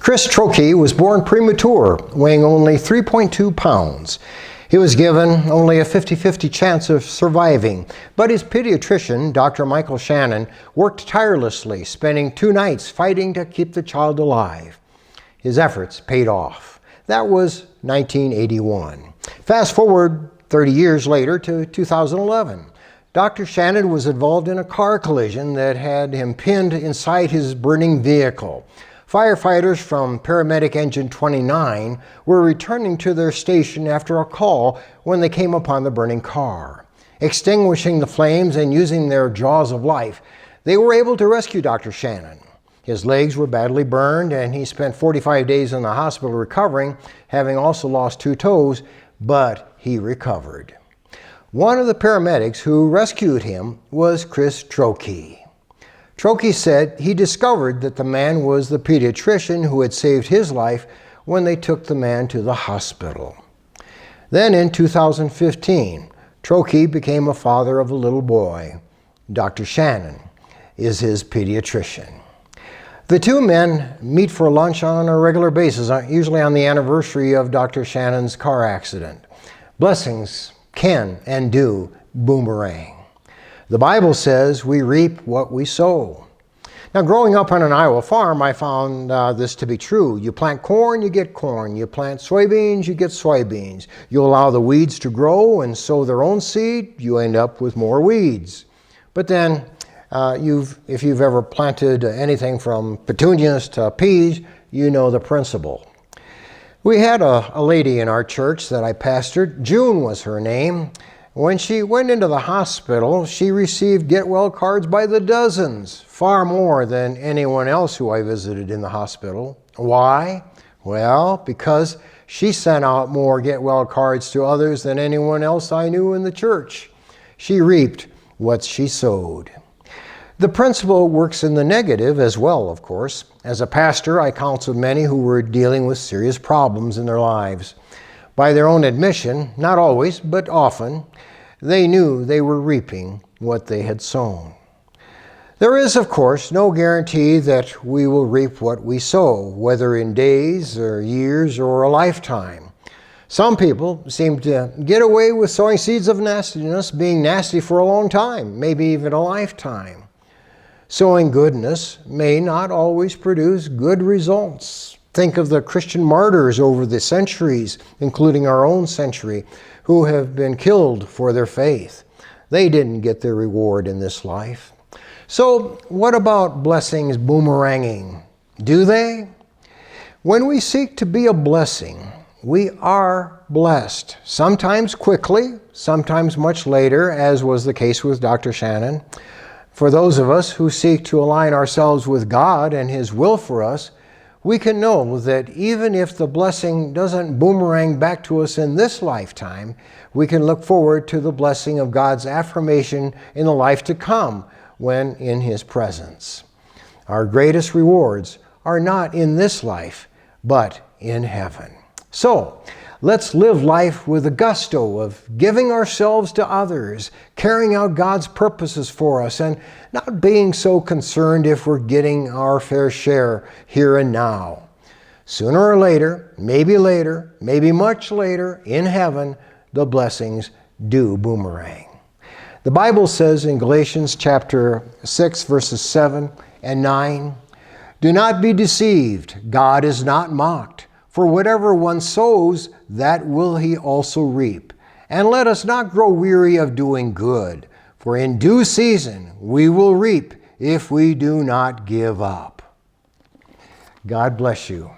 Chris Trokey was born premature, weighing only 3.2 pounds. He was given only a 50-50 chance of surviving, but his pediatrician, Dr. Michael Shannon, worked tirelessly, spending 2 nights fighting to keep the child alive. His efforts paid off. That was 1981. Fast forward 30 years later to 2011. Dr. Shannon was involved in a car collision that had him pinned inside his burning vehicle. Firefighters from Paramedic Engine 29 were returning to their station after a call when they came upon the burning car. Extinguishing the flames and using their jaws of life, they were able to rescue Dr. Shannon. His legs were badly burned and he spent 45 days in the hospital recovering, having also lost 2 toes, but he recovered. One of the paramedics who rescued him was Chris Trokey. Trokey said he discovered that the man was the pediatrician who had saved his life when they took the man to the hospital. Then in 2015, Trokey became a father of a little boy. Dr. Shannon is his pediatrician. The 2 men meet for lunch on a regular basis, usually on the anniversary of Dr. Shannon's car accident. Blessings can and do boomerang. The Bible says we reap what we sow. Now, growing up on an Iowa farm, I found this to be true. You plant corn, you get corn. You plant soybeans, you get soybeans. You allow the weeds to grow and sow their own seed, you end up with more weeds. But then, if you've ever planted anything from petunias to peas, you know the principle. We had a lady in our church that I pastored. June was her name. When she went into the hospital, she received get-well cards by the dozens, far more than anyone else who I visited in the hospital. Why? Well, because she sent out more get-well cards to others than anyone else I knew in the church. She reaped what she sowed. The principle works in the negative as well, of course. As a pastor, I counseled many who were dealing with serious problems in their lives. By their own admission, not always, but often, they knew they were reaping what they had sown. There is, of course, no guarantee that we will reap what we sow, whether in days or years or a lifetime. Some people seem to get away with sowing seeds of nastiness, being nasty for a long time, maybe even a lifetime. Sowing goodness may not always produce good results. Think of the Christian martyrs over the centuries, including our own century, who have been killed for their faith. They didn't get their reward in this life. So what about blessings boomeranging? Do they? When we seek to be a blessing, we are blessed. Sometimes quickly, sometimes much later, as was the case with Dr. Shannon. For those of us who seek to align ourselves with God and His will for us, we can know that even if the blessing doesn't boomerang back to us in this lifetime, we can look forward to the blessing of God's affirmation in the life to come when in His presence. Our greatest rewards are not in this life, but in heaven. So, let's live life with the gusto of giving ourselves to others, carrying out God's purposes for us, and not being so concerned if we're getting our fair share here and now. Sooner or later, maybe much later, in heaven, the blessings do boomerang. The Bible says in Galatians chapter 6, verses 7 and 9, "Do not be deceived, God is not mocked. For whatever one sows, that will he also reap. And let us not grow weary of doing good, for in due season we will reap if we do not give up." God bless you.